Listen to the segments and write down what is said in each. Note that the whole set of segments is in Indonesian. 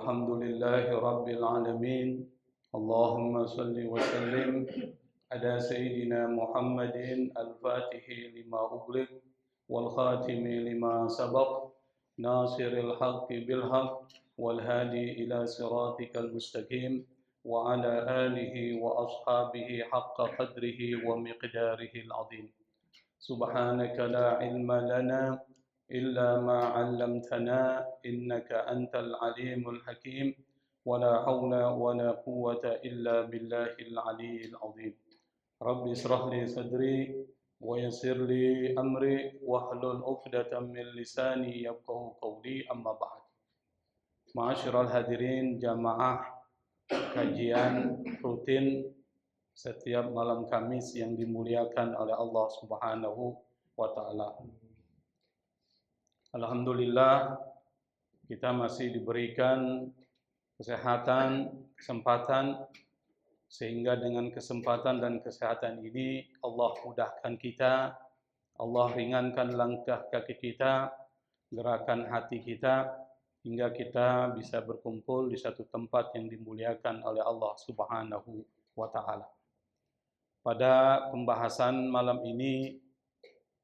الحمد لله رب العالمين اللهم صل وسلم على سيدنا محمد الفاتح لما أغلق والخاتم لما سبق ناصر الحق بالحق والهادي إلى صراطك المستقيم وعلى آله وأصحابه حق قدره ومقداره العظيم سبحانك لا علم لنا إلا ما علمتنا إنك أنت العليم الحكيم ولا حول ولا قوة إلا بالله العلي العظيم رب اشرح لي صدري ويسر لي أمري واحلل عقدة من لساني يفقهوا قولي أما بعد Ma'asyiral hadirin jamaah kajian rutin setiap malam Kamis yang dimuliakan oleh Allah Subhanahu wa taala. Alhamdulillah kita masih diberikan kesehatan, kesempatan sehingga dengan kesempatan dan kesehatan ini Allah mudahkan kita, Allah ringankan langkah kaki kita, gerakan hati kita hingga kita bisa berkumpul di satu tempat yang dimuliakan oleh Allah Subhanahu wa taala. Pada pembahasan malam ini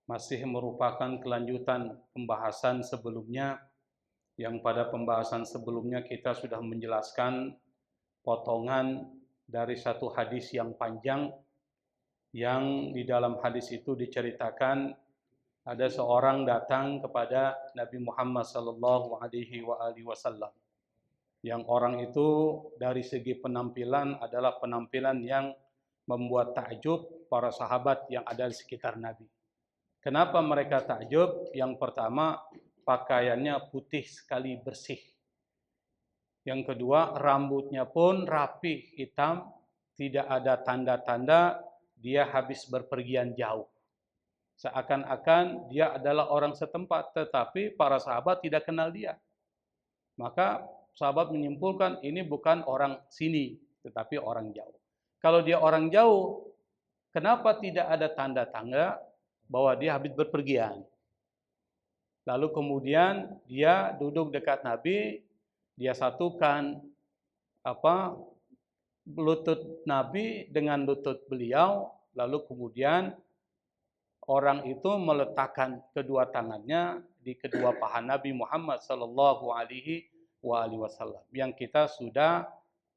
masih merupakan kelanjutan pembahasan sebelumnya yang pada pembahasan sebelumnya kita sudah menjelaskan potongan dari satu hadis yang panjang yang di dalam hadis itu diceritakan ada seorang datang kepada Nabi Muhammad sallallahu alaihi wasallam. Yang orang itu dari segi penampilan adalah penampilan yang membuat takjub para sahabat yang ada di sekitar Nabi. Kenapa mereka takjub? Yang pertama, pakaiannya putih sekali, bersih. Yang kedua, rambutnya pun rapi, hitam, tidak ada tanda-tanda dia habis berpergian jauh. Seakan-akan dia adalah orang setempat, tetapi para sahabat tidak kenal dia. Maka sahabat menyimpulkan ini bukan orang sini, tetapi orang jauh. Kalau dia orang jauh, kenapa tidak ada tanda-tanda bahwa dia habis berpergian? Lalu kemudian dia duduk dekat Nabi, dia satukan lutut Nabi dengan lutut beliau, lalu kemudian orang itu meletakkan kedua tangannya di kedua paha Nabi Muhammad sallallahu alaihi wasallam. Yang kita sudah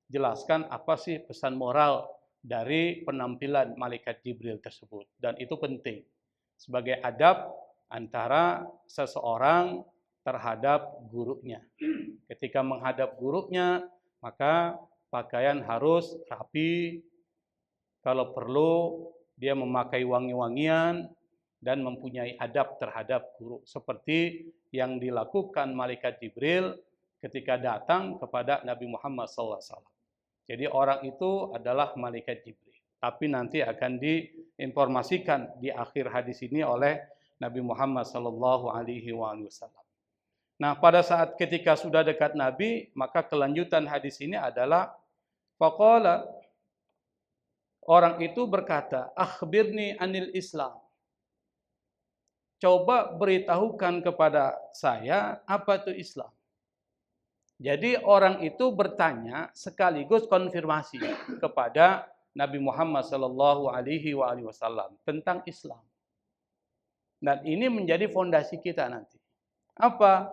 jelaskan apa sih pesan moral dari penampilan malaikat Jibril tersebut, dan itu penting sebagai adab antara seseorang terhadap gurunya. Ketika menghadap gurunya, maka pakaian harus rapi. Kalau perlu, dia memakai wangi-wangian dan mempunyai adab terhadap guru. Seperti yang dilakukan malaikat Jibril ketika datang kepada Nabi Muhammad SAW. Jadi orang itu adalah malaikat Jibril. Tapi nanti akan diinformasikan di akhir hadis ini oleh Nabi Muhammad sallallahu alaihi wasallam. Nah, pada saat ketika sudah dekat Nabi, maka kelanjutan hadis ini adalah faqala, orang itu berkata, akhbirni anil Islam. Coba beritahukan kepada saya apa itu Islam. Jadi orang itu bertanya sekaligus konfirmasi kepada Nabi Muhammad sallallahu alaihi wasallam tentang Islam. Dan ini menjadi fondasi kita nanti. Apa?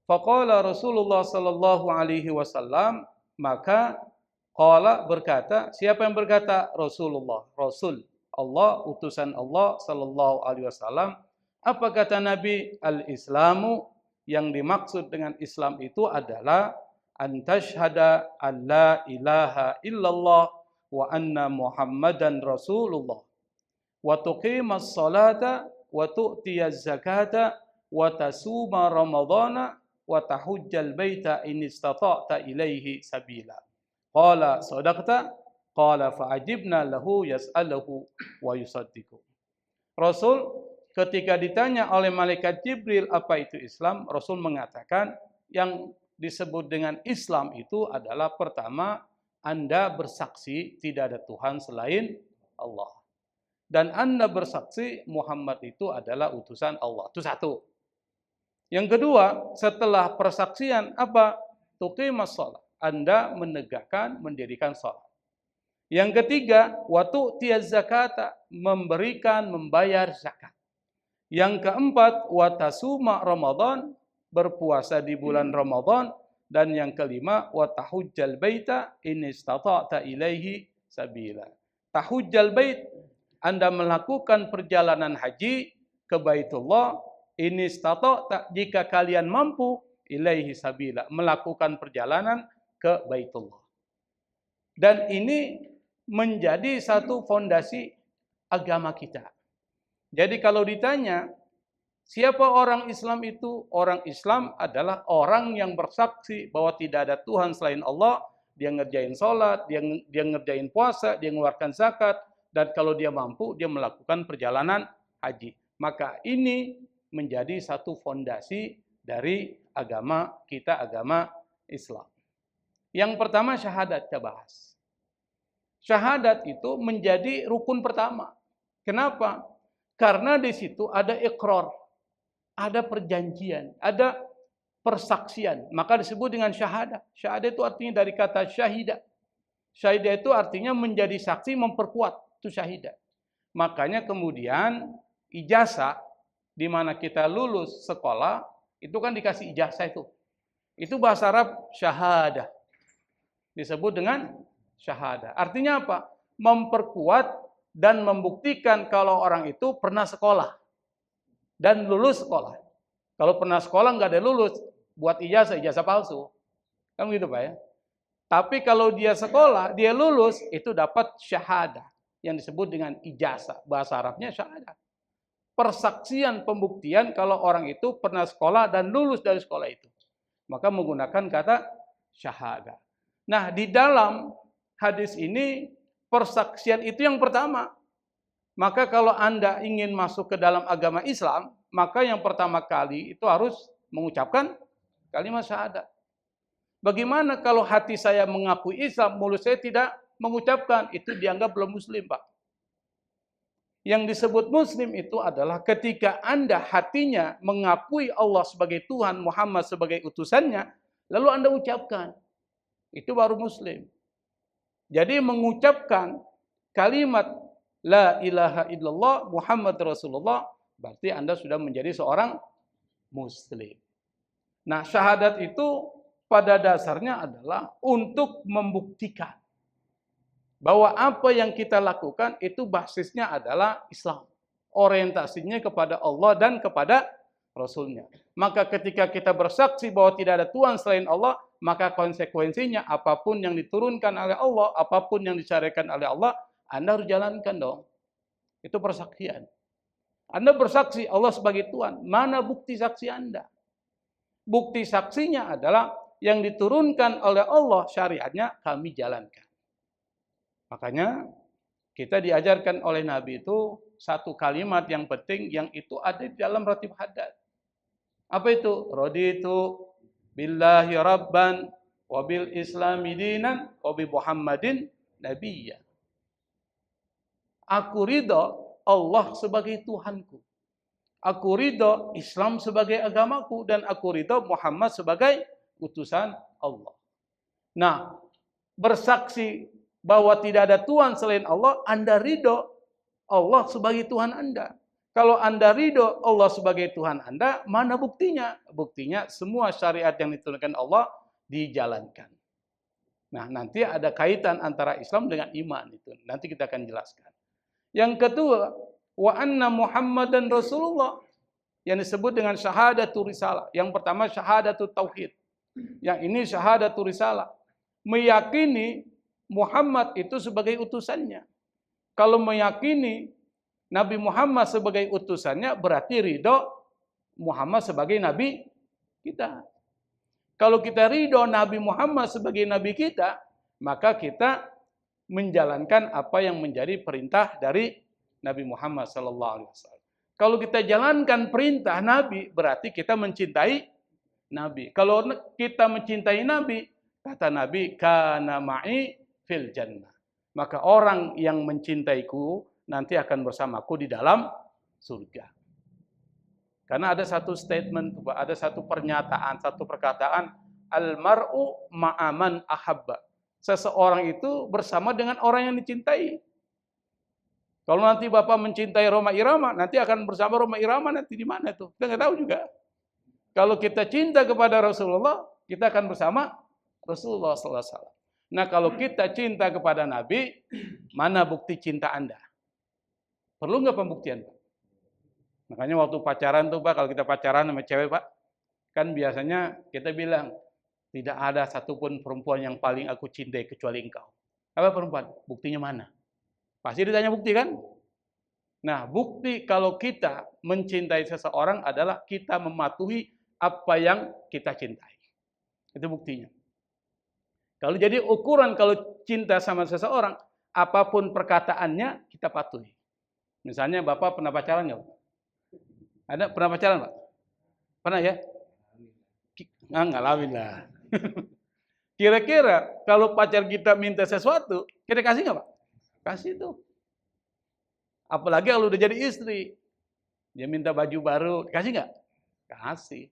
Faqala Rasulullah sallallahu alaihi wasallam, maka qala berkata, siapa yang berkata? Rasulullah, Rasul Allah, utusan Allah sallallahu alaihi wasallam. Apa kata Nabi? Al-Islamu, yang dimaksud dengan Islam itu adalah antashhada an la ilaha illallah wa anna Muhammadan Rasulullah wa tuqimas salata wa tu'tiyaz zakata wa tasuma ramadhana wa tahujjal baita in istata'ta ilaihi sabila. Qala sadaqta, qala fa'ajibna lahu yas'aluhu wa yusaddiqu. Rasul ketika ditanya oleh malaikat Jibril apa itu Islam, Rasul mengatakan yang disebut dengan Islam itu adalah pertama, Anda bersaksi tidak ada Tuhan selain Allah. Dan Anda bersaksi Muhammad itu adalah utusan Allah. Itu satu. Yang kedua, setelah persaksian apa? tuqimas shalah. Anda menegakkan, mendirikan salat. Yang ketiga, wa tu'tiyaz zakata, memberikan, membayar zakat. Yang keempat, wa tasuma Ramadan, berpuasa di bulan Ramadan. Dan yang kelima, wa tahujjal baita in istata'ta ilaihi sabila. Tahujjal bait, Anda melakukan perjalanan haji ke Baitullah, in istata'ta, jika kalian mampu, ilaihi sabila, melakukan perjalanan ke Baitullah. Dan ini menjadi satu fondasi agama kita. Jadi kalau ditanya, siapa orang Islam itu? Orang Islam adalah orang yang bersaksi bahwa tidak ada Tuhan selain Allah. Dia ngerjain sholat, dia ngerjain puasa, dia mengeluarkan zakat. Dan kalau dia mampu, dia melakukan perjalanan haji. Maka ini menjadi satu fondasi dari agama kita, agama Islam. Yang pertama syahadat kita bahas. Syahadat itu menjadi rukun pertama. Kenapa? Karena di situ ada iqrar, ada perjanjian, ada persaksian. Maka disebut dengan syahadat. Syahadat itu artinya dari kata syahidah. Syahidah itu artinya menjadi saksi, memperkuat. Itu syahidah. Makanya kemudian ijazah, di mana kita lulus sekolah, itu kan dikasih ijazah itu. Itu bahasa Arab syahadah. Disebut dengan syahadah. Artinya apa? Memperkuat dan membuktikan kalau orang itu pernah sekolah dan lulus sekolah. Kalau pernah sekolah nggak ada lulus, buat ijazah palsu. Kan gitu Pak ya. Tapi kalau dia sekolah, dia lulus, itu dapat syahadah yang disebut dengan ijazah. Bahasa Arabnya syahadah. Persaksian, pembuktian kalau orang itu pernah sekolah dan lulus dari sekolah itu. Maka menggunakan kata syahadah. Nah, di dalam hadis ini persaksian itu yang pertama. Maka kalau Anda ingin masuk ke dalam agama Islam, maka yang pertama kali itu harus mengucapkan kalimat syahadat. Bagaimana kalau hati saya mengakui Islam, mulut saya tidak mengucapkan? Itu dianggap belum muslim, Pak. Yang disebut muslim itu adalah ketika Anda hatinya mengakui Allah sebagai Tuhan, Muhammad sebagai utusannya, lalu Anda ucapkan. Itu baru muslim. Jadi mengucapkan kalimat la ilaha illallah Muhammad Rasulullah, berarti Anda sudah menjadi seorang muslim. Nah, syahadat itu pada dasarnya adalah untuk membuktikan bahwa apa yang kita lakukan itu basisnya adalah Islam. Orientasinya kepada Allah dan kepada Rasulnya. Maka ketika kita bersaksi bahwa tidak ada Tuhan selain Allah, maka konsekuensinya apapun yang diturunkan oleh Allah, apapun yang disyariatkan oleh Allah, Anda harus jalankan dong. Itu persaksian. Anda bersaksi Allah sebagai Tuhan. Mana bukti saksi Anda? Bukti saksinya adalah yang diturunkan oleh Allah syariatnya kami jalankan. Makanya kita diajarkan oleh Nabi itu satu kalimat yang penting yang itu ada di dalam ratib hadat. Apa itu? Raditu billahi rabban wa bil islami dinan wa bi Muhammadin nabiyya. Aku ridha Allah sebagai Tuhanku. Aku ridha Islam sebagai agamaku dan aku ridha Muhammad sebagai utusan Allah. Nah, bersaksi bahwa tidak ada Tuhan selain Allah, Anda ridha Allah sebagai Tuhan Anda. Kalau Anda ridho Allah sebagai Tuhan Anda, mana buktinya? Buktinya semua syariat yang diturunkan Allah dijalankan. Nah, nanti ada kaitan antara Islam dengan iman itu. Nanti kita akan jelaskan. Yang kedua, wa anna Muhammadan Rasulullah. Yang disebut dengan syahadatul risalah. Yang pertama syahadatul tauhid. Yang ini syahadatul risalah. Meyakini Muhammad itu sebagai utusannya. Kalau meyakini Nabi Muhammad sebagai utusannya, berarti ridho Muhammad sebagai Nabi kita. Kalau kita ridho Nabi Muhammad sebagai Nabi kita, maka kita menjalankan apa yang menjadi perintah dari Nabi Muhammad SAW. Kalau kita jalankan perintah Nabi, berarti kita mencintai Nabi. Kalau kita mencintai Nabi, kata Nabi, kana ma'i fil jannah. Maka orang yang mencintaiku nanti akan bersamaku di dalam surga. Karena ada satu statement, ada satu pernyataan, satu perkataan, Al-mar'u ma'aman ahabba. Seseorang itu bersama dengan orang yang dicintai. Kalau nanti Bapak mencintai Rhoma Irama, nanti akan bersama Rhoma Irama nanti di mana tuh? Kita nggak tahu juga. Kalau kita cinta kepada Rasulullah, kita akan bersama Rasulullah SAW. Nah, kalau kita cinta kepada Nabi, mana bukti cinta Anda? Perlu nggak pembuktian, Pak? Makanya waktu pacaran tuh, Pak, kalau kita pacaran sama cewek, Pak, kan biasanya kita bilang, tidak ada satupun perempuan yang paling aku cintai kecuali engkau. Apa perempuan? Buktinya mana? Pasti ditanya bukti kan? Nah, bukti kalau kita mencintai seseorang adalah kita mematuhi apa yang kita cintai. Itu buktinya. Kalau jadi ukuran kalau cinta sama seseorang, apapun perkataannya kita patuhi. Misalnya Bapak pernah pacaran nggak? Ada pernah pacaran, Pak? Pernah ya? Nggak lawin lah. Kira-kira kalau pacar kita minta sesuatu, kita kasih nggak, Pak? Kasih tuh. Apalagi kalau udah jadi istri. Dia minta baju baru, kasih nggak? Kasih.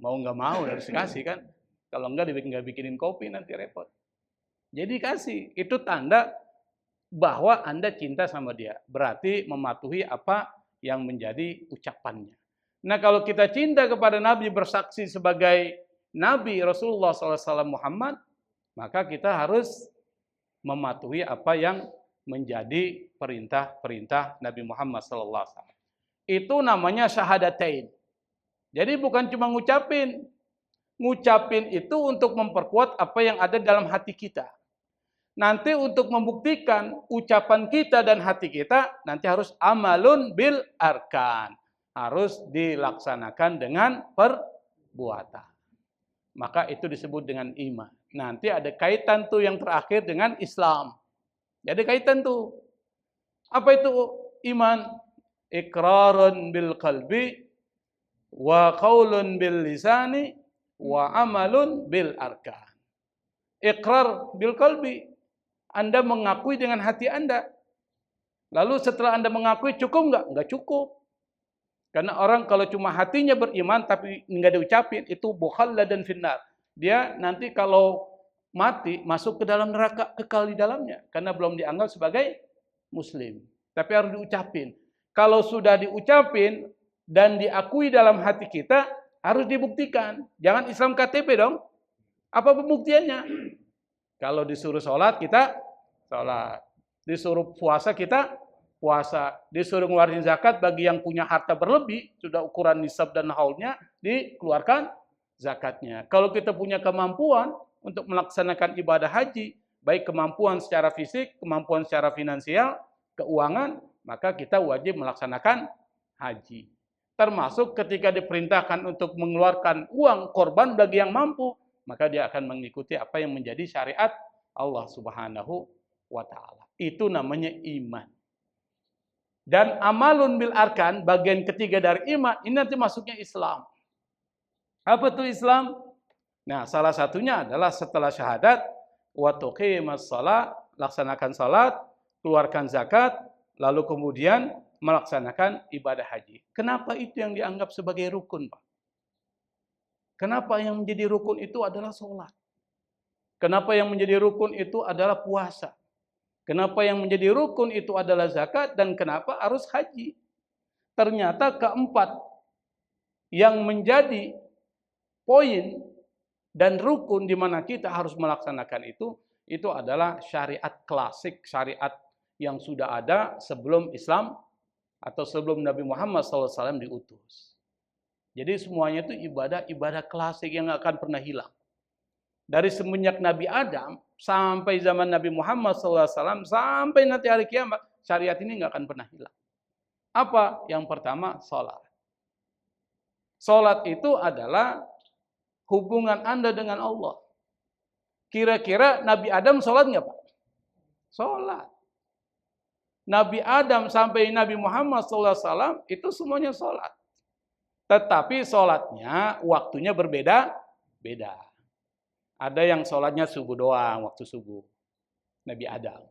Mau nggak mau harus kasih kan? Kalau nggak bikinin kopi nanti repot. Jadi kasih. Itu tanda bahwa Anda cinta sama dia. Berarti mematuhi apa yang menjadi ucapannya. Nah, kalau kita cinta kepada Nabi, bersaksi sebagai Nabi Rasulullah SAW Muhammad, maka kita harus mematuhi apa yang menjadi perintah-perintah Nabi Muhammad SAW. Itu namanya syahadatain. Jadi bukan cuma ngucapin. Ngucapin itu untuk memperkuat apa yang ada dalam hati kita. Nanti untuk membuktikan ucapan kita dan hati kita, nanti harus amalun bil arkan. Harus dilaksanakan dengan perbuatan. Maka itu disebut dengan iman. Nanti ada kaitan tuh yang terakhir dengan Islam. Jadi kaitan tuh. Apa itu iman? Iqrarun bil qalbi wa qaulun bil lisani wa amalun bil arkan. Iqrar bil qalbi. Anda mengakui dengan hati Anda. Lalu setelah Anda mengakui cukup enggak? Enggak cukup. Karena orang kalau cuma hatinya beriman tapi enggak diucapin, itu mukhalladan finnar. Dia nanti kalau mati masuk ke dalam neraka, kekal di dalamnya karena belum dianggap sebagai muslim. Tapi harus diucapin. Kalau sudah diucapin dan diakui dalam hati kita, harus dibuktikan. Jangan Islam KTP dong. Apa pembuktiannya? Kalau disuruh sholat, kita sholat. Disuruh puasa, kita puasa. Disuruh ngeluarin zakat bagi yang punya harta berlebih, sudah ukuran nisab dan haulnya, dikeluarkan zakatnya. Kalau kita punya kemampuan untuk melaksanakan ibadah haji, baik kemampuan secara fisik, kemampuan secara finansial, keuangan, maka kita wajib melaksanakan haji. Termasuk ketika diperintahkan untuk mengeluarkan uang korban bagi yang mampu, maka dia akan mengikuti apa yang menjadi syariat Allah Subhanahu wa Ta'ala. Itu namanya iman. Dan amalun bil arkan, bagian ketiga dari iman, ini nanti masuknya Islam. Apa itu Islam? Nah, salah satunya adalah setelah syahadat, wa tuqimas shalah, laksanakan salat, keluarkan zakat, lalu kemudian melaksanakan ibadah haji. Kenapa itu yang dianggap sebagai rukun, Pak? Kenapa yang menjadi rukun itu adalah sholat? Kenapa yang menjadi rukun itu adalah puasa? Kenapa yang menjadi rukun itu adalah zakat? Dan kenapa harus haji? Ternyata keempat yang menjadi poin dan rukun di mana kita harus melaksanakan itu adalah syariat klasik, syariat yang sudah ada sebelum Islam atau sebelum Nabi Muhammad SAW diutus. Jadi semuanya itu ibadah klasik yang nggak akan pernah hilang. Dari semenjak Nabi Adam sampai zaman Nabi Muhammad SAW sampai nanti hari kiamat, syariat ini nggak akan pernah hilang. Apa? Yang pertama, sholat. Sholat itu adalah hubungan Anda dengan Allah. Kira-kira Nabi Adam sholat nggak, Pak? Sholat. Nabi Adam sampai Nabi Muhammad SAW itu semuanya sholat. Tetapi sholatnya waktunya berbeda-beda. Ada yang sholatnya subuh doang, waktu subuh. Nabi Adam.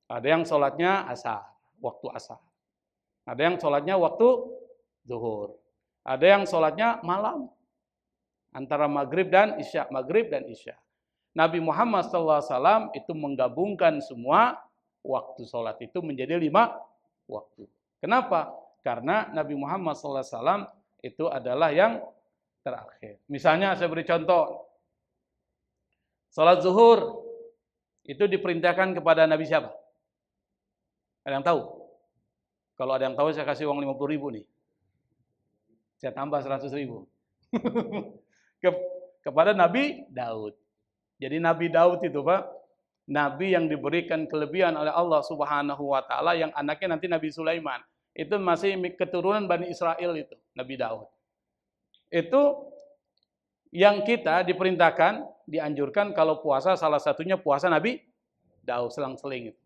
Ada yang sholatnya asar, waktu asar. Ada yang sholatnya waktu zuhur. Ada yang sholatnya malam. Antara maghrib dan isya, maghrib dan isya. Nabi Muhammad SAW itu menggabungkan semua waktu sholat itu menjadi 5 waktu. Kenapa? Karena Nabi Muhammad SAW itu adalah yang terakhir. Misalnya saya beri contoh. Sholat zuhur itu diperintahkan kepada Nabi siapa? Ada yang tahu? Kalau ada yang tahu saya kasih uang 50.000 nih. Saya tambah 100.000. Kepada Nabi Daud. Jadi Nabi Daud itu Pak, Nabi yang diberikan kelebihan oleh Allah Subhanahu wa taala yang anaknya nanti Nabi Sulaiman. Itu masih keturunan Bani Israel itu, Nabi Daud. Itu yang kita diperintahkan, dianjurkan kalau puasa salah satunya puasa Nabi Daud selang-seling itu.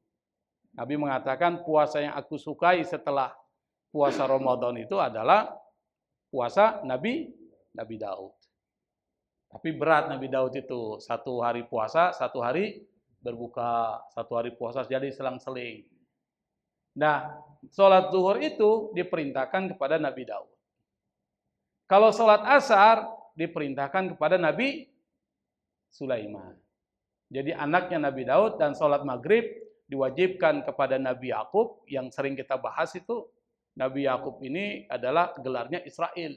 Nabi mengatakan puasa yang aku sukai setelah puasa Ramadan itu adalah puasa Nabi Daud. Tapi berat Nabi Daud itu, 1 hari puasa, 1 hari berbuka, 1 hari puasa jadi selang-seling. Nah, sholat zuhur itu diperintahkan kepada Nabi Daud. Kalau sholat asar diperintahkan kepada Nabi Sulaiman. Jadi anaknya Nabi Daud, dan sholat maghrib diwajibkan kepada Nabi Yakub yang sering kita bahas itu. Nabi Yakub ini adalah gelarnya Israel.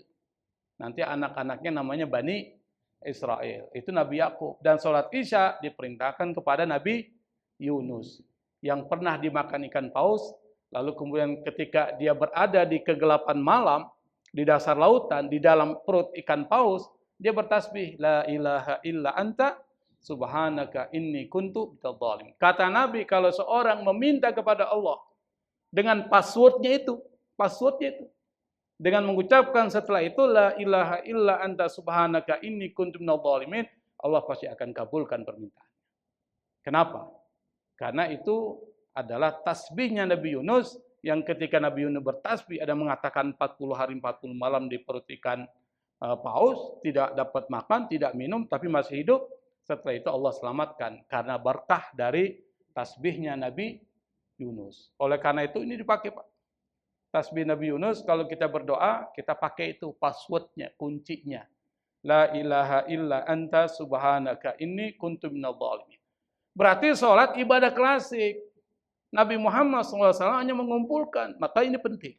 Nanti anak-anaknya namanya Bani Israel. Itu Nabi Yakub. Dan sholat isya diperintahkan kepada Nabi Yunus yang pernah dimakan ikan paus. Lalu kemudian ketika dia berada di kegelapan malam di dasar lautan, di dalam perut ikan paus, dia bertasbih, la ilaha illa anta subhanaka inni kuntu minadz dzalimin. Kata Nabi, kalau seorang meminta kepada Allah dengan passwordnya itu, dengan mengucapkan setelah itu la ilaha illa anta subhanaka inni kuntu minadz dzalimin, Allah pasti akan kabulkan permintaannya. Kenapa? Karena itu adalah tasbihnya Nabi Yunus, yang ketika Nabi Yunus bertasbih ada mengatakan 40 hari 40 malam di perut ikan paus, tidak dapat makan, tidak minum, tapi masih hidup. Setelah itu Allah selamatkan karena berkah dari tasbihnya Nabi Yunus. Oleh karena itu ini dipakai Pak. Tasbih Nabi Yunus kalau kita berdoa, kita pakai itu passwordnya, kuncinya. La ilaha illa anta subhanaka inni kuntu minadz dzalimin. Berarti sholat ibadah klasik. Nabi Muhammad SAW hanya mengumpulkan, maka ini penting.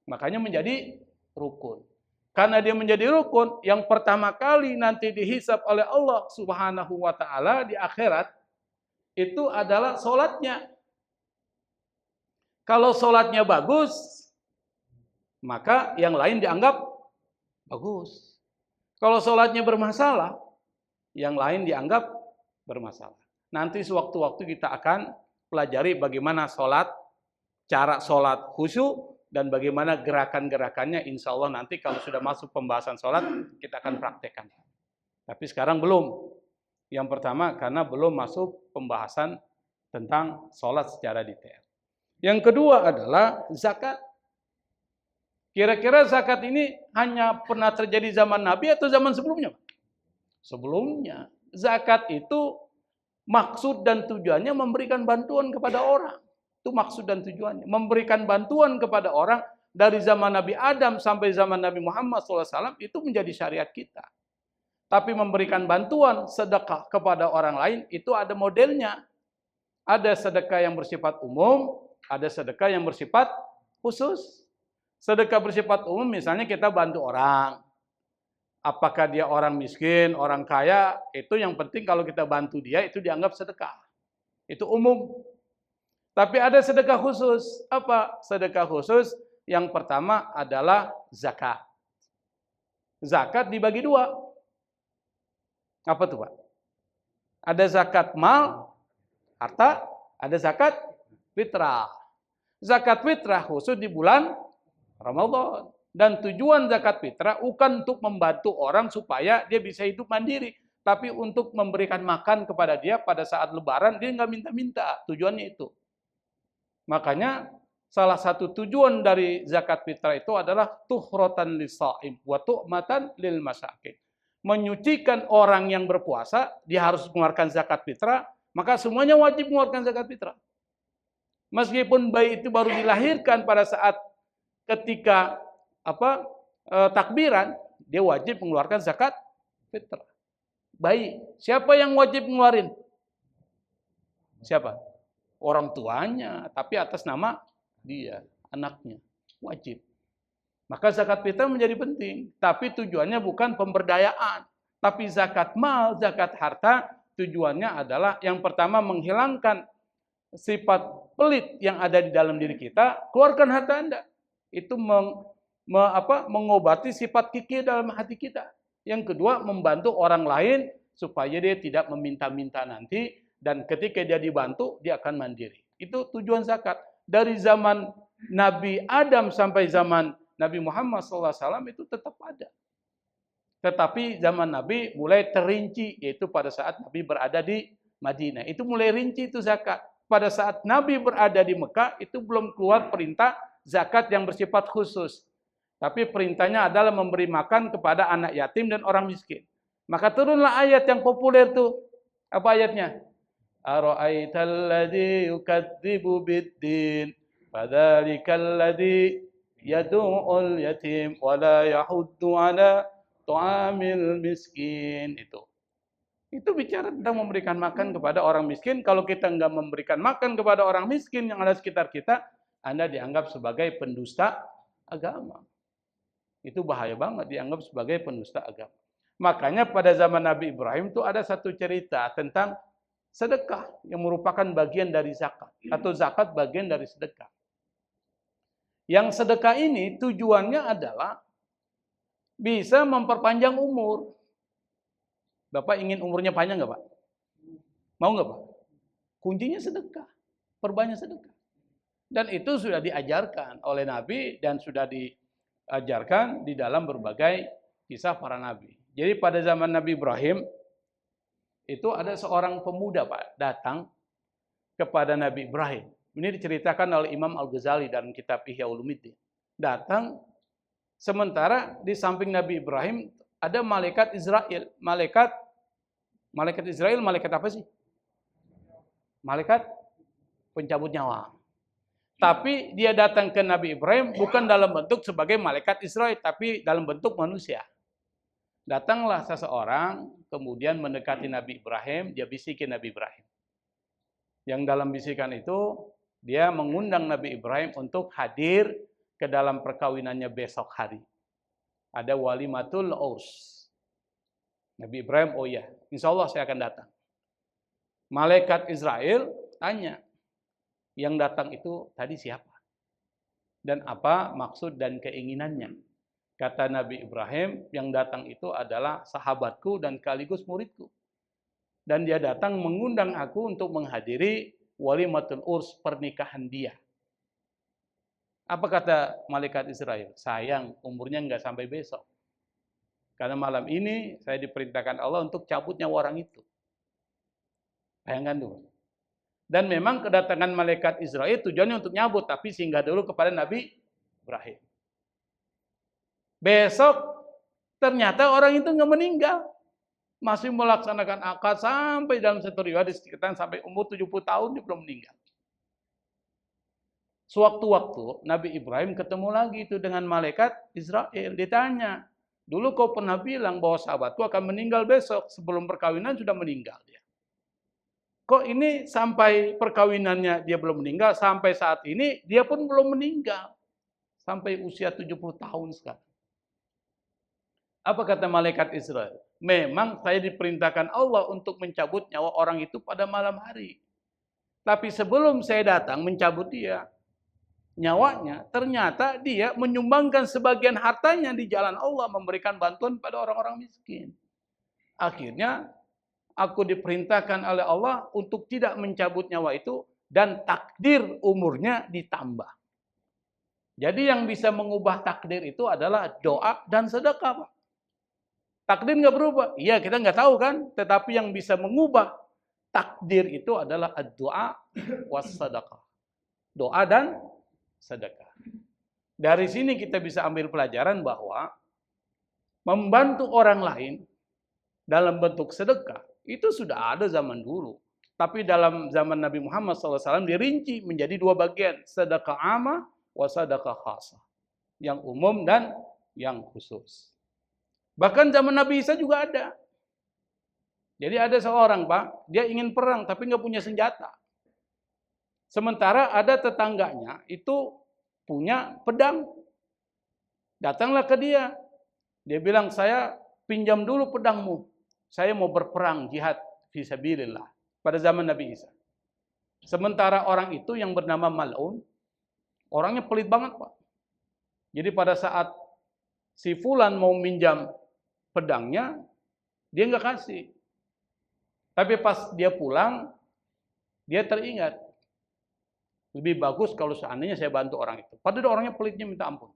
Makanya menjadi rukun. Karena dia menjadi rukun, yang pertama kali nanti dihisab oleh Allah Subhanahu wa taala di akhirat itu adalah sholatnya. Kalau sholatnya bagus, maka yang lain dianggap bagus. Kalau sholatnya bermasalah, yang lain dianggap bermasalah. Nanti sewaktu-waktu kita akan pelajari bagaimana sholat, cara sholat khusyuk, dan bagaimana gerakan-gerakannya. Insya Allah nanti kalau sudah masuk pembahasan sholat, kita akan praktekkan. Tapi sekarang belum. Yang pertama, karena belum masuk pembahasan tentang sholat secara detail. Yang kedua adalah zakat. Kira-kira zakat ini hanya pernah terjadi zaman Nabi atau zaman sebelumnya? Sebelumnya. Zakat itu maksud dan tujuannya memberikan bantuan kepada orang. Itu maksud dan tujuannya. Memberikan bantuan kepada orang dari zaman Nabi Adam sampai zaman Nabi Muhammad SAW itu menjadi syariat kita. Tapi memberikan bantuan sedekah kepada orang lain itu ada modelnya. Ada sedekah yang bersifat umum, ada sedekah yang bersifat khusus. Sedekah bersifat umum misalnya kita bantu orang. Apakah dia orang miskin, orang kaya, itu yang penting kalau kita bantu dia, itu dianggap sedekah. Itu umum. Tapi ada sedekah khusus. Apa sedekah khusus? Yang pertama adalah zakat. Zakat dibagi 2. Apa tuh Pak? Ada zakat mal, harta, ada zakat fitrah. Zakat fitrah khusus di bulan Ramadan. Dan tujuan zakat fitrah bukan untuk membantu orang supaya dia bisa hidup mandiri. Tapi untuk memberikan makan kepada dia pada saat lebaran, dia nggak minta-minta. Tujuannya itu. Makanya salah satu tujuan dari zakat fitrah itu adalah tuhratan lis-shaim wa tu'matan lil masakin. Menyucikan orang yang berpuasa, dia harus mengeluarkan zakat fitrah, maka semuanya wajib mengeluarkan zakat fitrah. Meskipun bayi itu baru dilahirkan pada saat ketika takbiran, dia wajib mengeluarkan zakat Fitrah. Bayi. Siapa yang wajib ngeluarin? Siapa? Orang tuanya, tapi atas nama dia, anaknya. Wajib. Maka zakat fitrah menjadi penting. Tapi tujuannya bukan pemberdayaan. Tapi zakat mal, zakat harta, tujuannya adalah yang pertama menghilangkan sifat pelit yang ada di dalam diri kita. Keluarkan harta Anda. Itu mengobati sifat kikir dalam hati kita. Yang kedua, membantu orang lain supaya dia tidak meminta-minta nanti. Dan ketika dia dibantu, dia akan mandiri. Itu tujuan zakat. Dari zaman Nabi Adam sampai zaman Nabi Muhammad SAW itu tetap ada. Tetapi zaman Nabi mulai terinci, yaitu pada saat Nabi berada di Madinah. Itu mulai rinci itu zakat. Pada saat Nabi berada di Mekah, itu belum keluar perintah zakat yang bersifat khusus. Tapi perintahnya adalah memberi makan kepada anak yatim dan orang miskin. Maka turunlah ayat yang populer itu. Apa ayatnya? Ara'aital ladzi yukadzibu biddin, fadzalikal ladzi yadu'ul yatim wa la yahuddu ala ta'amil miskin. Itu bicara tentang memberikan makan kepada orang miskin. Kalau kita enggak memberikan makan kepada orang miskin yang ada sekitar kita, Anda dianggap sebagai pendusta agama. Itu bahaya banget, dianggap sebagai pendusta agama. Makanya pada zaman Nabi Ibrahim itu ada satu cerita tentang sedekah yang merupakan bagian dari zakat. Atau zakat bagian dari sedekah. Yang sedekah ini tujuannya adalah bisa memperpanjang umur. Bapak ingin umurnya panjang nggak Pak? Mau nggak Pak? Kuncinya sedekah. Perbanyak sedekah. Dan itu sudah diajarkan oleh Nabi dan sudah diajarkan di dalam berbagai kisah para Nabi. Jadi pada zaman Nabi Ibrahim, itu ada seorang pemuda Pak datang kepada Nabi Ibrahim. Ini diceritakan oleh Imam Al-Ghazali dalam kitab Ihya Ulumuddin. Datang sementara di samping Nabi Ibrahim ada malaikat Israel. Malaikat Israel, malaikat apa sih? Malaikat pencabut nyawa. Tapi dia datang ke Nabi Ibrahim bukan dalam bentuk sebagai malaikat Israel, tapi dalam bentuk manusia. Datanglah seseorang, kemudian mendekati Nabi Ibrahim, dia bisikin Nabi Ibrahim. Yang dalam bisikan itu, dia mengundang Nabi Ibrahim untuk hadir ke dalam perkawinannya besok hari. Ada walimatul urs. Nabi Ibrahim, oh iya, insya Allah saya akan datang. Malaikat Israel tanya, yang datang itu tadi siapa? Dan apa maksud dan keinginannya? Kata Nabi Ibrahim, yang datang itu adalah sahabatku dan sekaligus muridku. Dan dia datang mengundang aku untuk menghadiri walimatul urs, pernikahan dia. Apa kata malaikat Israel? Sayang, umurnya enggak sampai besok. Karena malam ini saya diperintahkan Allah untuk cabut nyawa orang itu. Bayangkan dulu. Dan memang kedatangan malaikat Israel tujuannya untuk nyabut, tapi singgah dulu kepada Nabi Ibrahim. Besok ternyata orang itu nggak meninggal. Masih melaksanakan akad sampai dalam satu riwayat disebutkan sampai umur 70 tahun dia belum meninggal. Sewaktu-waktu Nabi Ibrahim ketemu lagi itu dengan malaikat Israel. Ditanya, dulu kau pernah bilang bahwa sahabatku akan meninggal besok. Sebelum perkawinan sudah meninggal dia. Kok ini sampai perkawinannya dia belum meninggal, sampai saat ini dia pun belum meninggal. Sampai usia 70 tahun sekarang. Apa kata malaikat Israel? Memang saya diperintahkan Allah untuk mencabut nyawa orang itu pada malam hari. Tapi sebelum saya datang mencabut dia, nyawanya, ternyata dia menyumbangkan sebagian hartanya di jalan Allah, memberikan bantuan pada orang-orang miskin. Akhirnya, aku diperintahkan oleh Allah untuk tidak mencabut nyawa itu dan takdir umurnya ditambah. Jadi yang bisa mengubah takdir itu adalah doa dan sedekah, Pak. Takdir nggak berubah. Iya, kita nggak tahu kan. Tetapi yang bisa mengubah takdir itu adalah doa was sedekah. Doa dan sedekah. Dari sini kita bisa ambil pelajaran bahwa membantu orang lain dalam bentuk sedekah itu sudah ada zaman dulu. Tapi dalam zaman Nabi Muhammad SAW dirinci menjadi dua bagian. Sedekah amah wa sedekah khasah. Yang umum dan yang khusus. Bahkan zaman Nabi Isa juga ada. Jadi ada seorang, Pak, dia ingin perang tapi nggak punya senjata. Sementara ada tetangganya itu punya pedang. Datanglah ke dia. Dia bilang, saya pinjam dulu pedangmu. Saya mau berperang jihad fisabilillah pada zaman Nabi Isa. Sementara orang itu yang bernama Mal'un, orangnya pelit banget, Pak. Jadi pada saat si Fulan mau minjam pedangnya, dia nggak kasih. Tapi pas dia pulang, dia teringat, lebih bagus kalau seandainya saya bantu orang itu. Padahal orangnya pelitnya minta ampun.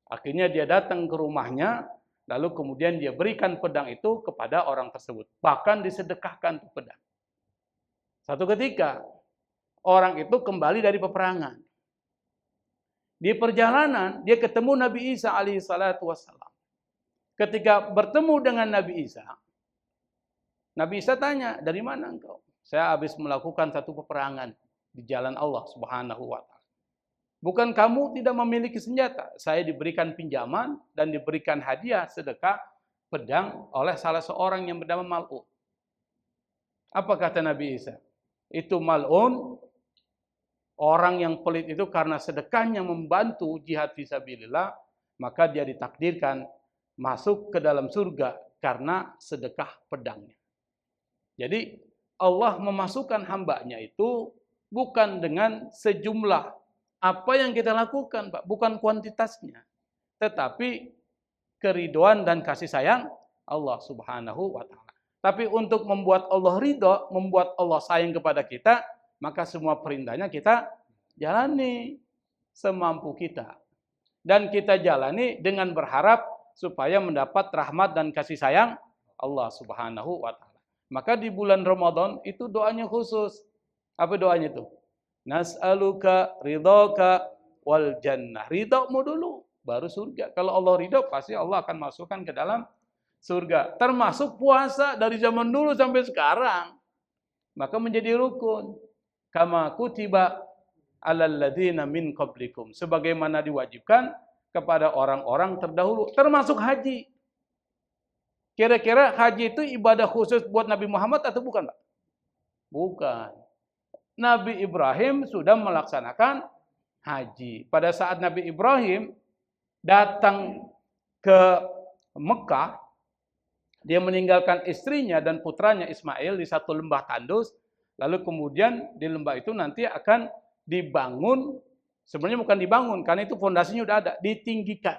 Akhirnya dia datang ke rumahnya, lalu kemudian dia berikan pedang itu kepada orang tersebut. Bahkan disedekahkan tuh pedang. Satu ketika, orang itu kembali dari peperangan. Di perjalanan, dia ketemu Nabi Isa alaihissalatu wassalam. Ketika bertemu dengan Nabi Isa, Nabi Isa tanya, dari mana engkau? Saya habis melakukan satu peperangan di jalan Allah Subhanahu wa Ta'ala. Bukan kamu tidak memiliki senjata. Saya diberikan pinjaman dan diberikan hadiah sedekah pedang oleh salah seorang yang bernama Mal'un. Apa kata Nabi Isa? Itu Mal'un, orang yang pelit itu karena sedekahnya membantu jihad fisabilillah, maka dia ditakdirkan masuk ke dalam surga karena sedekah pedangnya. Jadi Allah memasukkan hambanya itu bukan dengan sejumlah apa yang kita lakukan, Pak, bukan kuantitasnya, tetapi keriduan dan kasih sayang Allah Subhanahu wa Ta'ala. Tapi untuk membuat Allah ridho, membuat Allah sayang kepada kita, maka semua perintahnya kita jalani semampu kita. Dan kita jalani dengan berharap supaya mendapat rahmat dan kasih sayang Allah Subhanahu wa Ta'ala. Maka di bulan Ramadan itu doanya khusus. Apa doanya itu? Nas'aluka ridhoka wal jannah. Ridhomu dulu, baru surga. Kalau Allah ridho, pasti Allah akan masukkan ke dalam surga. Termasuk puasa dari zaman dulu sampai sekarang. Maka menjadi rukun. Kama kutiba alal ladzina min qablikum. Sebagaimana diwajibkan kepada orang-orang terdahulu. Termasuk haji. Kira-kira haji itu ibadah khusus buat Nabi Muhammad atau bukan, Pak? Bukan. Nabi Ibrahim sudah melaksanakan haji. Pada saat Nabi Ibrahim datang ke Mekah, dia meninggalkan istrinya dan putranya Ismail di satu lembah tandus. Lalu kemudian di lembah itu nanti akan dibangun, sebenarnya bukan dibangun, karena itu fondasinya sudah ada, ditinggikan.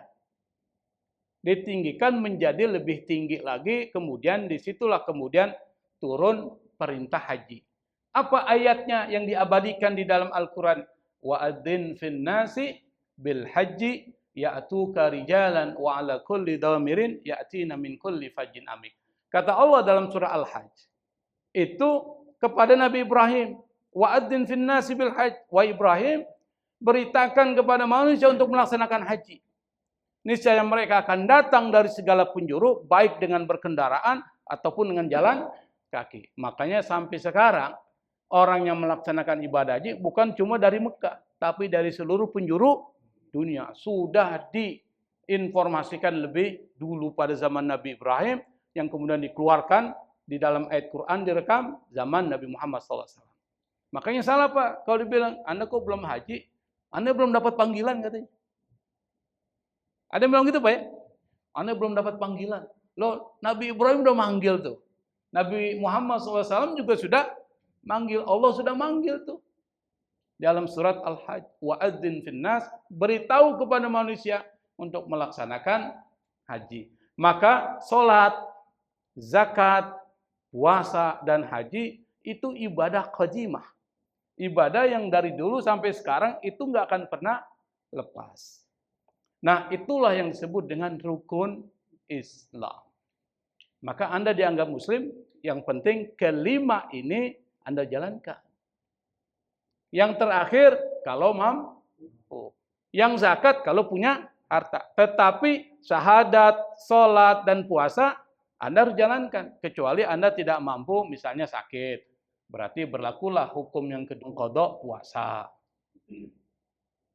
Ditinggikan menjadi lebih tinggi lagi, kemudian disitulah kemudian turun perintah haji. Apa ayatnya yang diabadikan di dalam Al-Quran? Wa'adzin fin nasi bil haji ya'tuka rijalan wa ala kulli dhamirin ya'tina min kulli fajjin amik. Kata Allah dalam surah Al-Hajj, itu kepada Nabi Ibrahim, wa'adzin fin nasi bil hajj, wa Ibrahim beritakan kepada manusia untuk melaksanakan haji. Niscaya mereka akan datang dari segala penjuru, baik dengan berkendaraan ataupun dengan jalan kaki. Makanya sampai sekarang, orang yang melaksanakan ibadah haji bukan cuma dari Mekah, tapi dari seluruh penjuru dunia. Sudah diinformasikan lebih dulu pada zaman Nabi Ibrahim, yang kemudian dikeluarkan di dalam ayat Quran, direkam zaman Nabi Muhammad SAW. Makanya salah, Pak, kalau dibilang, Anda kok belum haji? Anda belum dapat panggilan, katanya. Ada yang bilang gitu, Pak, ya? Anda belum dapat panggilan. Loh, Nabi Ibrahim udah manggil tuh. Nabi Muhammad SAW juga sudah manggil. Allah sudah manggil tuh. Dalam surat Al-Hajj. Wa'adzin finnas. Beritahu kepada manusia untuk melaksanakan haji. Maka sholat, zakat, puasa, dan haji itu ibadah qadimah. Ibadah yang dari dulu sampai sekarang itu nggak akan pernah lepas. Nah, itulah yang disebut dengan rukun Islam. Maka Anda dianggap Muslim, yang penting kelima ini Anda jalankan. Yang terakhir, kalau mampu. Yang zakat, kalau punya harta. Tetapi syahadat, sholat, dan puasa, Anda harus jalankan. Kecuali Anda tidak mampu, misalnya sakit. Berarti berlakulah hukum yang kedua, qadha puasa.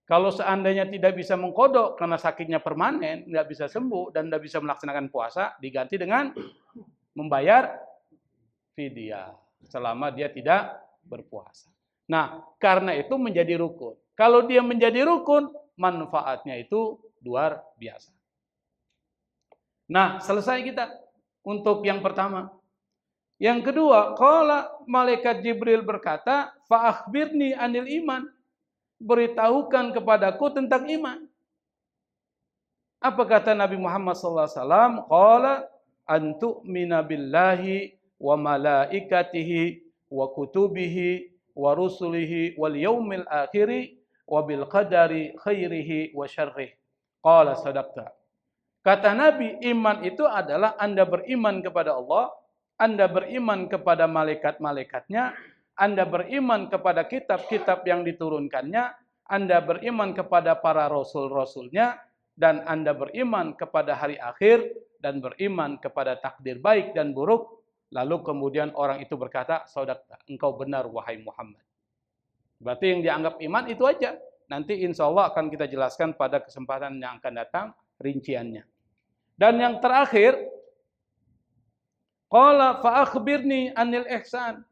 Kalau seandainya tidak bisa mengkodok karena sakitnya permanen, nggak bisa sembuh dan nggak bisa melaksanakan puasa, diganti dengan membayar fidyah selama dia tidak berpuasa. Nah, karena itu menjadi rukun. Kalau dia menjadi rukun, manfaatnya itu luar biasa. Nah, selesai kita untuk yang pertama. Yang kedua, qala malaikat Jibril berkata, fa akhbirni anil iman. Beritahukan kepadaku tentang iman. Apa kata Nabi Muhammad SAW? Qala antu'mina billahi wa malaikatihi wa kutubihi wa rusulihi wal yaumil akhiri wa bil qadari khairihi wa syarrih. Qala sadaqta. Kata Nabi, iman itu adalah Anda beriman kepada Allah, Anda beriman kepada malaikat-malaikatnya, Anda beriman kepada kitab-kitab yang diturunkannya, Anda beriman kepada para rasul-rasulnya, dan Anda beriman kepada hari akhir, dan beriman kepada takdir baik dan buruk. Lalu kemudian orang itu berkata, "Sadaqta, engkau benar wahai Muhammad." Berarti yang dianggap iman itu aja. Nanti insya Allah akan kita jelaskan pada kesempatan yang akan datang rinciannya. Dan yang terakhir, qala fa akhbirni anil ihsan.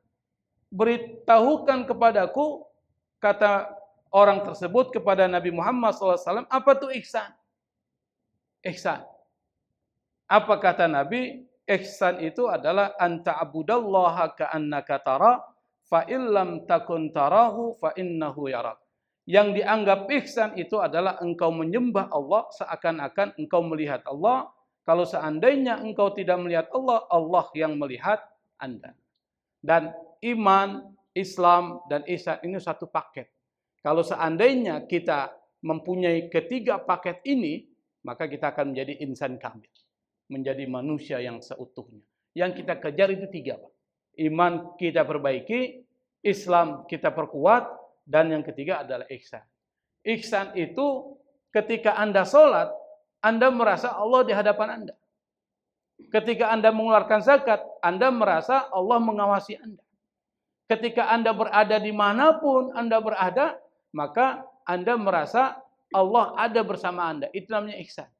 Beritahukan kepadaku, kata orang tersebut kepada Nabi Muhammad SAW, apa itu ihsan? Ihsan. Apa kata Nabi? Ihsan itu adalah anta abudallaha ka'annaka tara fa illam takun tarahu fa innahu yarak. Yang dianggap ihsan itu adalah engkau menyembah Allah seakan-akan engkau melihat Allah. Kalau seandainya engkau tidak melihat Allah, Allah yang melihat Anda. Dan iman, Islam, dan ihsan ini satu paket. Kalau seandainya kita mempunyai ketiga paket ini, maka kita akan menjadi insan kamil. Menjadi manusia yang seutuhnya. Yang kita kejar itu tiga, Pak. Iman kita perbaiki, Islam kita perkuat, dan yang ketiga adalah ihsan. Ihsan itu ketika Anda sholat, Anda merasa Allah di hadapan Anda. Ketika Anda mengeluarkan zakat, Anda merasa Allah mengawasi Anda. Ketika Anda berada dimanapun Anda berada, maka Anda merasa Allah ada bersama Anda. Itu namanya ihsan.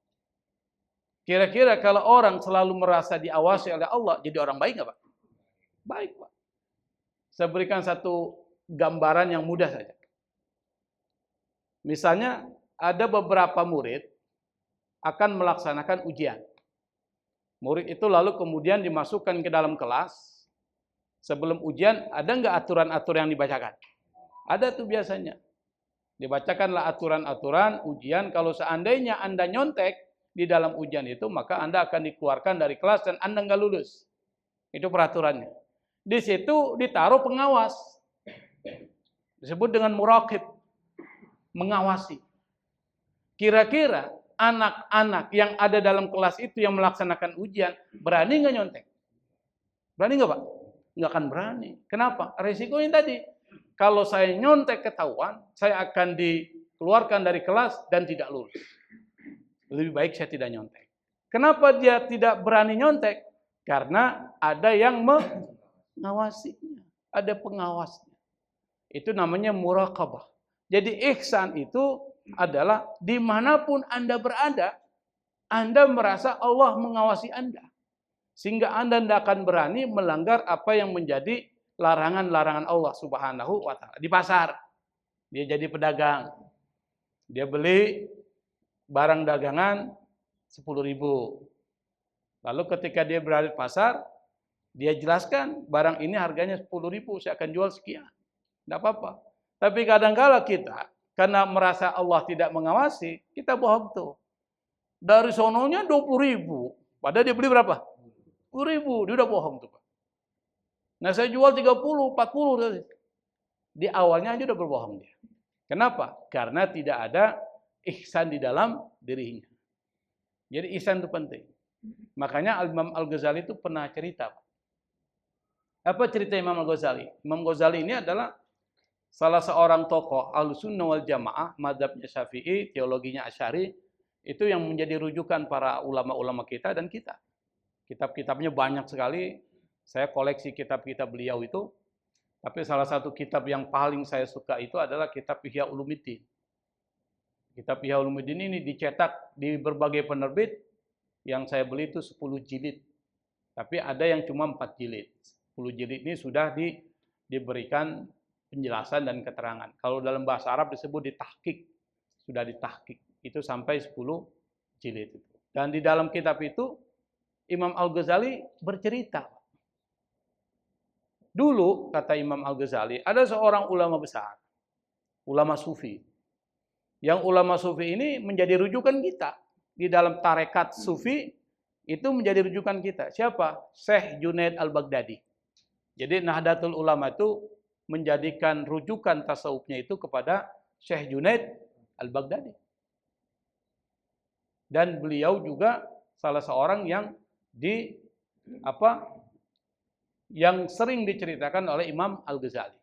Kira-kira kalau orang selalu merasa diawasi oleh Allah, jadi orang baik nggak, Pak? Baik, Pak. Saya berikan satu gambaran yang mudah saja. Misalnya ada beberapa murid akan melaksanakan ujian. Murid itu lalu kemudian dimasukkan ke dalam kelas. Sebelum ujian ada nggak aturan-aturan yang dibacakan? Ada tuh biasanya. Dibacakanlah aturan-aturan ujian. Kalau seandainya Anda nyontek di dalam ujian itu, maka Anda akan dikeluarkan dari kelas dan Anda nggak lulus. Itu peraturannya. Di situ ditaruh pengawas. Disebut dengan muraqib, mengawasi. Kira-kira anak-anak yang ada dalam kelas itu yang melaksanakan ujian, berani nggak nyontek? Berani nggak, Pak? Nggak akan berani. Kenapa? Resikonya tadi. Kalau saya nyontek ketahuan, saya akan dikeluarkan dari kelas dan tidak lulus. Lebih baik saya tidak nyontek. Kenapa dia tidak berani nyontek? Karena ada yang mengawasinya. Ada pengawasnya. Itu namanya muraqabah. Jadi ihsan itu adalah dimanapun Anda berada, Anda merasa Allah mengawasi Anda. Sehingga Anda tidak akan berani melanggar apa yang menjadi larangan-larangan Allah Subhanahu wa ta'ala. Di pasar, dia jadi pedagang. Dia beli barang dagangan 10.000. Lalu ketika dia berada di pasar, dia jelaskan barang ini harganya 10.000, saya akan jual sekian. Tidak apa-apa. Tapi kadang-kala kita, karena merasa Allah tidak mengawasi, kita bohong tuh. Dari sononya 20.000. Padahal dia beli berapa? 10.000. Dia udah bohong tuh, Pak. Nah, saya jual 30, 40. Di awalnya aja udah berbohong dia. Kenapa? Karena tidak ada ihsan di dalam dirinya. Jadi ihsan itu penting. Makanya Imam Al-Ghazali itu pernah cerita. Apa cerita Imam Al-Ghazali? Imam Ghazali ini adalah salah seorang tokoh Ahlussunnah wal Jamaah, mazhabnya Syafi'i, teologinya Asy'ari, itu yang menjadi rujukan para ulama-ulama kita dan kita. Kitab-kitabnya banyak sekali. Saya koleksi kitab-kitab beliau itu. Tapi salah satu kitab yang paling saya suka itu adalah kitab Ihya Ulumuddin. Kitab Ihya Ulumuddin ini dicetak di berbagai penerbit. Yang saya beli itu 10 jilid. Tapi ada yang cuma 4 jilid. 10 jilid ini sudah diberikan penjelasan dan keterangan. Kalau dalam bahasa Arab disebut ditahqiq, sudah ditahqiq. Itu sampai 10 jilid itu. Dan di dalam kitab itu Imam Al-Ghazali bercerita. Dulu kata Imam Al-Ghazali, ada seorang ulama besar, ulama sufi. Yang ulama sufi ini menjadi rujukan kita di dalam tarekat sufi, itu menjadi rujukan kita. Siapa? Syekh Junaid Al-Baghdadi. Jadi Nahdlatul Ulama itu menjadikan rujukan tasawufnya itu kepada Syekh Junaid Al-Baghdadi. Dan beliau juga salah seorang yang yang sering diceritakan oleh Imam Al-Ghazali.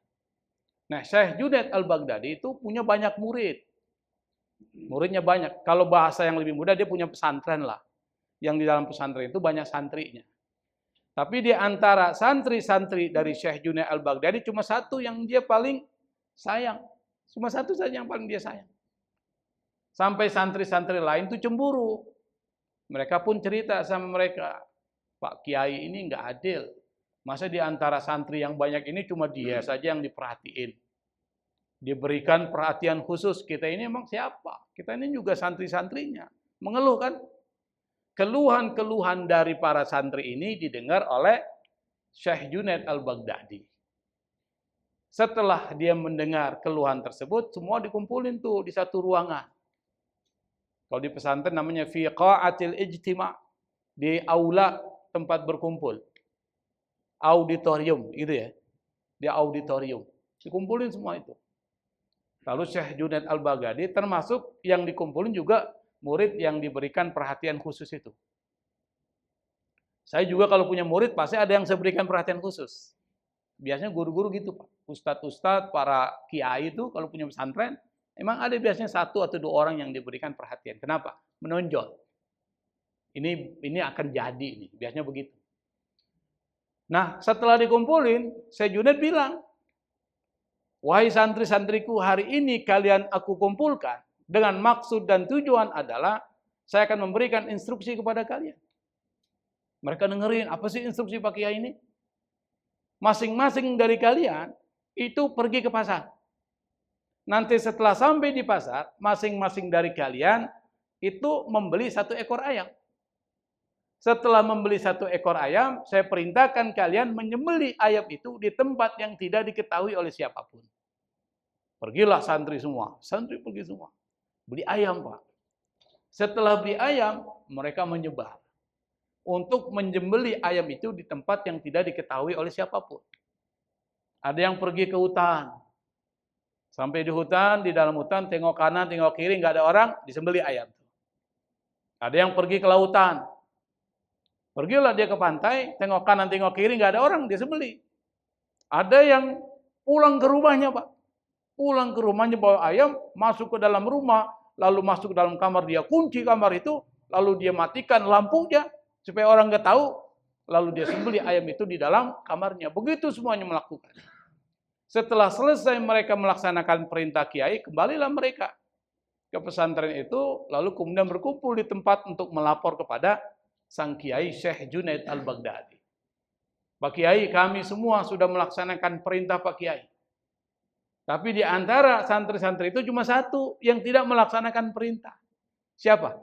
Nah, Syekh Junaid Al-Baghdadi itu punya banyak murid. Muridnya banyak. Kalau bahasa yang lebih mudah, dia punya pesantren lah. Yang di dalam pesantren itu banyak santrinya. Tapi di antara santri-santri dari Syekh Junaid Al-Baghdadi cuma satu yang dia paling sayang. Cuma satu saja yang paling dia sayang. Sampai santri-santri lain itu cemburu. Mereka pun cerita sama mereka, Pak Kiai ini nggak adil. Masa di antara santri yang banyak ini cuma dia saja yang diperhatiin. Diberikan perhatian khusus. Kita ini emang siapa? Kita ini juga santri-santrinya. Mengeluh kan? Keluhan-keluhan dari para santri ini didengar oleh Syekh Junaid Al-Baghdadi. Setelah dia mendengar keluhan tersebut, semua dikumpulin tuh di satu ruangan. Kalau di pesantren namanya fi qa'atil ijtima', di aula tempat berkumpul. Auditorium, gitu ya. Di auditorium. Dikumpulin semua itu. Lalu Syekh Junaid Al-Baghdadi termasuk yang dikumpulin juga murid yang diberikan perhatian khusus itu. Saya juga kalau punya murid pasti ada yang saya berikan perhatian khusus. Biasanya guru-guru gitu, Pak. Ustadz-ustadz, para kiai itu kalau punya pesantren, emang ada biasanya 1 atau 2 orang yang diberikan perhatian. Kenapa? Menonjol. Ini akan jadi ini, biasanya begitu. Nah, setelah dikumpulin, Syekh Junaid bilang, wahai santri-santriku, hari ini kalian aku kumpulkan dengan maksud dan tujuan adalah saya akan memberikan instruksi kepada kalian. Mereka dengerin, apa sih instruksi Pak Kiai ini? Masing-masing dari kalian itu pergi ke pasar. Nanti setelah sampai di pasar, masing-masing dari kalian itu membeli 1 ekor ayam. Setelah membeli 1 ekor ayam, saya perintahkan kalian menyembelih ayam itu di tempat yang tidak diketahui oleh siapapun. Pergilah santri semua. Santri pergi semua. Beli ayam, Pak. Setelah beli ayam, mereka menyebar. Untuk menyembelih ayam itu di tempat yang tidak diketahui oleh siapapun. Ada yang pergi ke hutan. Sampai di hutan, di dalam hutan, tengok kanan, tengok kiri, nggak ada orang, disembelih ayam. Ada yang pergi ke lautan. Pergilah dia ke pantai, tengok kanan, tengok kiri, nggak ada orang, dia sembelih. Ada yang pulang ke rumahnya, Pak. Pulang ke rumahnya bawa ayam, masuk ke dalam rumah, lalu masuk ke dalam kamar, dia kunci kamar itu, lalu dia matikan lampunya, supaya orang nggak tahu, lalu dia sembelih ayam itu di dalam kamarnya. Begitu semuanya melakukan. Setelah selesai mereka melaksanakan perintah kiai, kembalilah mereka ke pesantren itu, lalu kemudian berkumpul di tempat untuk melapor kepada sang kiai Syekh Junaid Al-Baghdadi. Pak Kiai, kami semua sudah melaksanakan perintah Pak Kiai. Tapi di antara santri-santri itu cuma 1 yang tidak melaksanakan perintah. Siapa?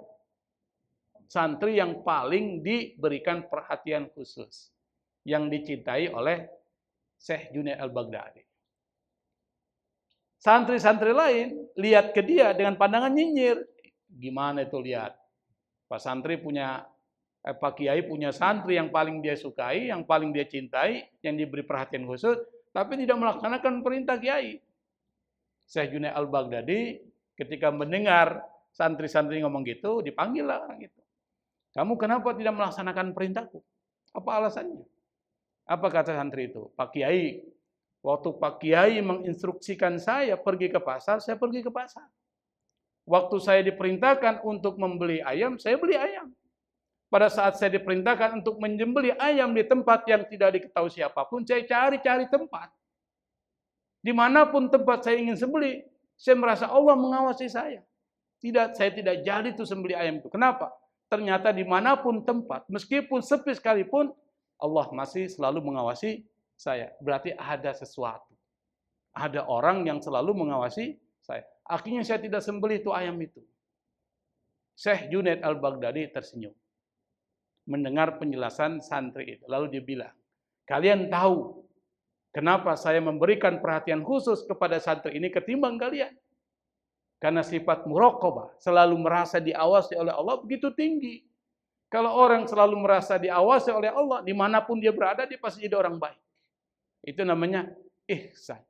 Santri yang paling diberikan perhatian khusus. Yang dicintai oleh Syekh Junaid Al-Baghdadi. Santri-santri lain lihat ke dia dengan pandangan nyinyir. Gimana itu lihat? Pak Kiai punya santri yang paling dia sukai, yang paling dia cintai, yang diberi perhatian khusus, tapi tidak melaksanakan perintah Kiai. Syekh Junaid Al-Baghdadi ketika mendengar santri-santri ngomong gitu, dipanggillah orang itu. Kamu kenapa tidak melaksanakan perintahku? Apa alasannya? Apa kata santri itu? Pak Kiai, waktu Pak Kiai menginstruksikan saya pergi ke pasar, saya pergi ke pasar. Waktu saya diperintahkan untuk membeli ayam, saya beli ayam. Pada saat saya diperintahkan untuk menyembelih ayam di tempat yang tidak diketahui siapapun, saya cari-cari tempat. Dimanapun tempat saya ingin sembelih, saya merasa Allah mengawasi saya. Saya tidak jadi itu sembelih ayam itu. Kenapa? Ternyata dimanapun tempat, meskipun sepi sekalipun, Allah masih selalu mengawasi saya. Berarti ada sesuatu. Ada orang yang selalu mengawasi saya. Akhirnya saya tidak sembelih itu ayam itu. Syekh Junaid Al-Baghdadi tersenyum mendengar penjelasan santri itu. Lalu dia bilang, kalian tahu kenapa saya memberikan perhatian khusus kepada santri ini ketimbang kalian? Karena sifat muraqabah, selalu merasa diawasi oleh Allah begitu tinggi. Kalau orang selalu merasa diawasi oleh Allah, dimanapun dia berada, dia pasti jadi orang baik. Itu namanya ihsan.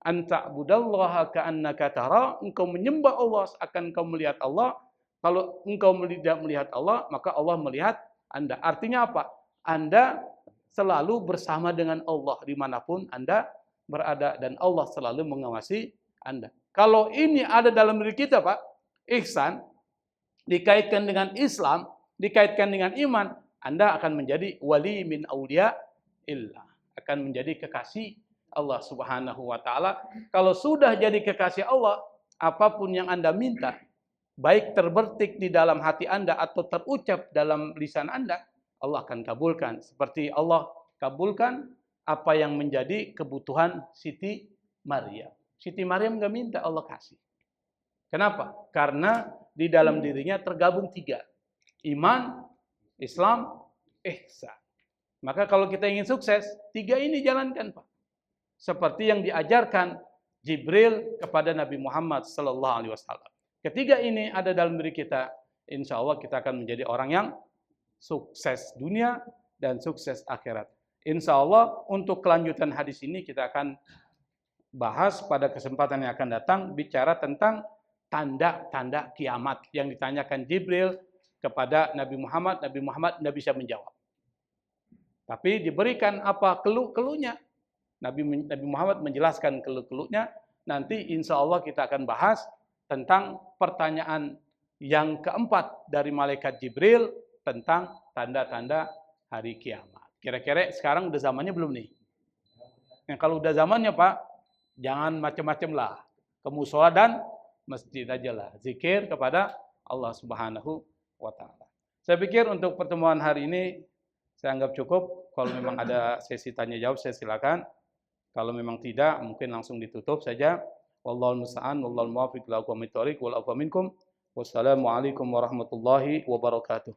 Anta'budallaha ka'annaka tara, engkau menyembah Allah akan engkau melihat Allah. Kalau engkau tidak melihat Allah, maka Allah melihat Anda. Artinya apa? Anda selalu bersama dengan Allah dimanapun Anda berada, dan Allah selalu mengawasi Anda. Kalau ini ada dalam diri kita, Pak, ihsan, dikaitkan dengan Islam, dikaitkan dengan iman, Anda akan menjadi wali min auliya illah. Akan menjadi kekasih Allah Subhanahu wa taala. Kalau sudah jadi kekasih Allah, apapun yang Anda minta, baik terbertik di dalam hati Anda atau terucap dalam lisan Anda, Allah akan kabulkan. Seperti Allah kabulkan apa yang menjadi kebutuhan Siti Maryam. Siti Maryam nggak minta, Allah kasih. Kenapa? Karena di dalam dirinya tergabung 3. Iman, Islam, ihsan. Maka kalau kita ingin sukses, 3 ini jalankan, Pak. Seperti yang diajarkan Jibril kepada Nabi Muhammad sallallahu alaihi wasallam. Ketiga ini ada dalam diri kita, insya Allah kita akan menjadi orang yang sukses dunia dan sukses akhirat. Insya Allah untuk kelanjutan hadis ini kita akan bahas pada kesempatan yang akan datang, bicara tentang tanda-tanda kiamat yang ditanyakan Jibril kepada Nabi Muhammad tidak bisa menjawab. Tapi diberikan apa keluh-keluhnya. Nabi Muhammad menjelaskan keluh-keluhnya. Nanti insya Allah kita akan bahas tentang pertanyaan yang keempat dari malaikat Jibril tentang tanda-tanda hari kiamat. Kira-kira sekarang udah zamannya belum nih? Nah, kalau udah zamannya, Pak, jangan macam-macam lah. Ke mushola dan masjid aja lah. Zikir kepada Allah Subhanahu wa taala. Saya pikir untuk pertemuan hari ini saya anggap cukup. Kalau memang ada sesi tanya jawab, saya silakan. Kalau memang tidak, mungkin langsung ditutup saja. Wallahul musta'an, wallahul muwaffiq ila aqwamit thoriq, wal afwa minkum. Wassalamualaikum warahmatullahi wabarakatuh.